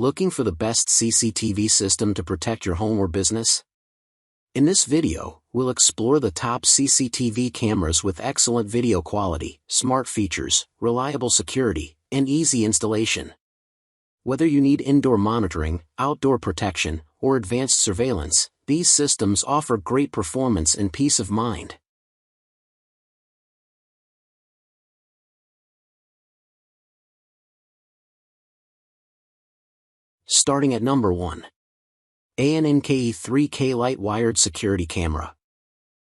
Looking for the best CCTV system to protect your home or business? In this video, we'll explore the top CCTV cameras with excellent video quality, smart features, reliable security, and easy installation. Whether you need indoor monitoring, outdoor protection, or advanced surveillance, these systems offer great performance and peace of mind. Starting at number 1. ANNKE 3K Lite Wired Security Camera.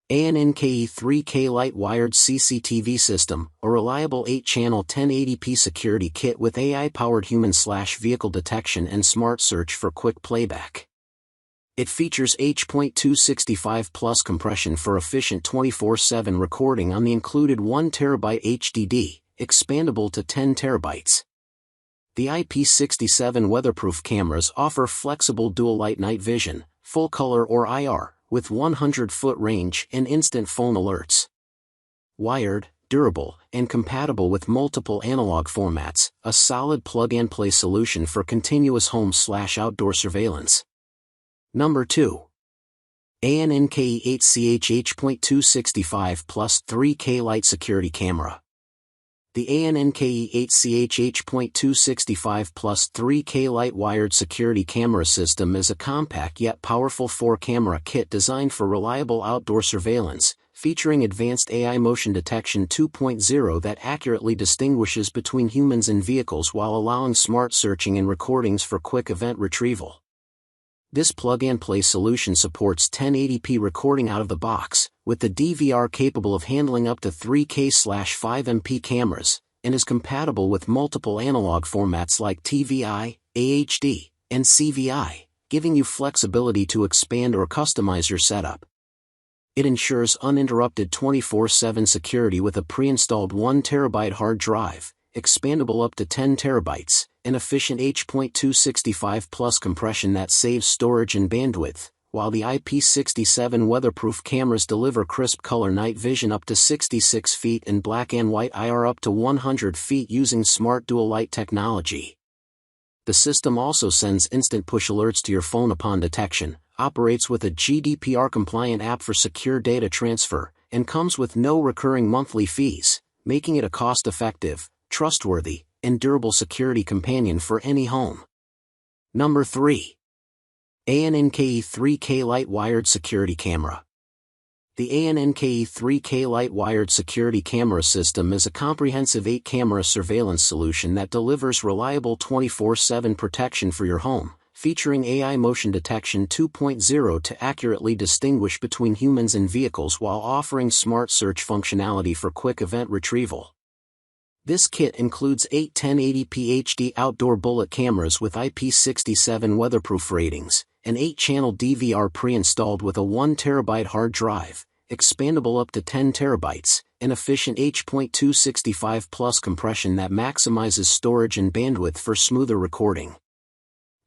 ANNKE 3K Lite Wired CCTV System, a reliable 8-channel 1080p security kit with AI-powered human/vehicle detection and smart search for quick playback. It features H.265 plus compression for efficient 24/7 recording on the included 1TB HDD, expandable to 10 TB. The IP67 weatherproof cameras offer flexible dual light night vision, full color or IR, with 100-foot range and instant phone alerts. Wired, durable, and compatible with multiple analog formats, a solid plug-and-play solution for continuous home/outdoor surveillance. Number 2. ANNKE 8CH H.265 plus 3K Lite Security Camera. The ANNKE 8CH H.265 plus 3K Lite Wired Security Camera System is a compact yet powerful 4-camera kit designed for reliable outdoor surveillance, featuring advanced AI motion detection 2.0 that accurately distinguishes between humans and vehicles while allowing smart searching and recordings for quick event retrieval. This plug-and-play solution supports 1080p recording out of the box, with the DVR capable of handling up to 3K/5MP cameras, and is compatible with multiple analog formats like TVI, AHD, and CVI, giving you flexibility to expand or customize your setup. It ensures uninterrupted 24/7 security with a pre-installed 1TB hard drive, expandable up to 10 TB, and efficient H.265 plus compression that saves storage and bandwidth, while the IP67 weatherproof cameras deliver crisp color night vision up to 66 feet and black and white IR up to 100 feet using smart dual light technology. The system also sends instant push alerts to your phone upon detection, operates with a GDPR-compliant app for secure data transfer, and comes with no recurring monthly fees, making it a cost-effective, trustworthy, and durable security companion for any home. Number 3. ANNKE 3K Lite Wired Security Camera. The ANNKE 3K Lite Wired Security Camera System is a comprehensive 8-camera surveillance solution that delivers reliable 24/7 protection for your home, featuring AI motion detection 2.0 to accurately distinguish between humans and vehicles while offering smart search functionality for quick event retrieval. This kit includes 8 1080p HD outdoor bullet cameras with IP67 weatherproof ratings, an 8-channel DVR pre-installed with a 1TB hard drive, expandable up to 10 TB, and efficient H.265 plus compression that maximizes storage and bandwidth for smoother recording.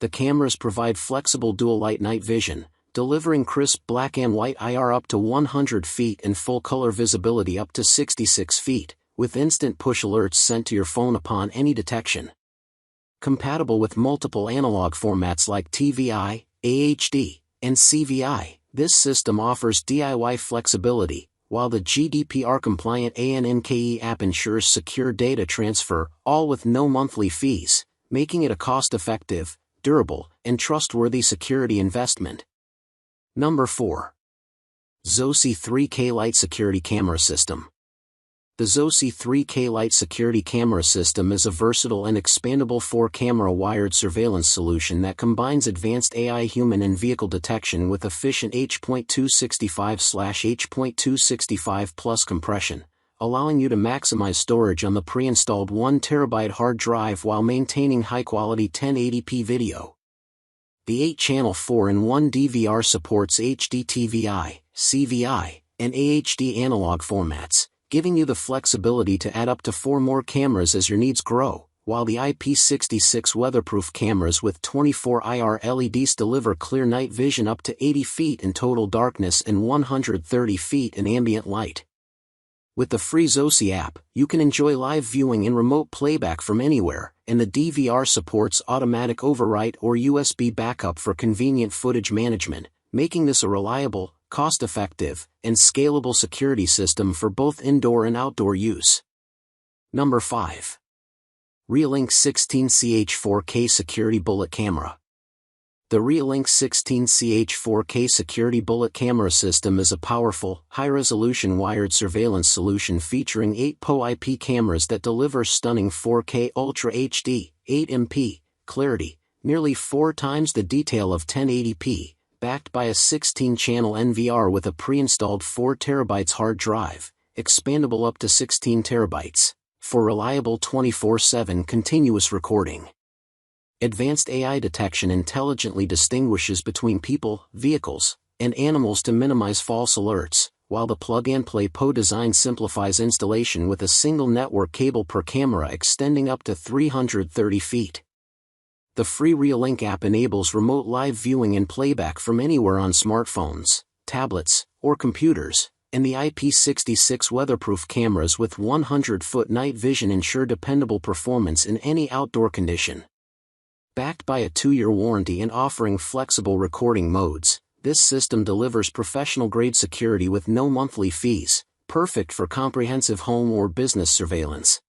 The cameras provide flexible dual light night vision, delivering crisp black and white IR up to 100 feet and full color visibility up to 66 feet. With instant push alerts sent to your phone upon any detection. Compatible with multiple analog formats like TVI, AHD, and CVI, this system offers DIY flexibility, while the GDPR-compliant ANNKE app ensures secure data transfer, all with no monthly fees, making it a cost-effective, durable, and trustworthy security investment. Number 4. ZOSI 3K Lite Security Camera System. The ZOSI 3K Lite Security Camera System is a versatile and expandable 4-camera wired surveillance solution that combines advanced AI human and vehicle detection with efficient H.265/H.265 plus compression, allowing you to maximize storage on the pre-installed 1TB hard drive while maintaining high-quality 1080p video. The 8-channel 4-in-1 DVR supports HD TVI, CVI, and AHD analog formats, giving you the flexibility to add up to 4 more cameras as your needs grow, while the IP66 weatherproof cameras with 24 IR LEDs deliver clear night vision up to 80 feet in total darkness and 130 feet in ambient light. With the free ZOSI app, you can enjoy live viewing and remote playback from anywhere, and the DVR supports automatic overwrite or USB backup for convenient footage management, making this a reliable, cost-effective, and scalable security system for both indoor and outdoor use. Number 5. REOLINK 16ch 4K Security Bullet Camera. The REOLINK 16ch 4K Security Bullet Camera System is a powerful, high-resolution wired surveillance solution featuring 8 PO IP cameras that deliver stunning 4K Ultra HD, 8MP, clarity, nearly 4 times the detail of 1080p, backed by a 16-channel NVR with a pre-installed 4TB hard drive, expandable up to 16 TB, for reliable 24/7 continuous recording. Advanced AI detection intelligently distinguishes between people, vehicles, and animals to minimize false alerts, while the plug-and-play PO design simplifies installation with a single network cable per camera extending up to 330 feet. The free REOLINK app enables remote live viewing and playback from anywhere on smartphones, tablets, or computers, and the IP66 weatherproof cameras with 100-foot night vision ensure dependable performance in any outdoor condition. Backed by a 2-year warranty and offering flexible recording modes, this system delivers professional-grade security with no monthly fees, perfect for comprehensive home or business surveillance.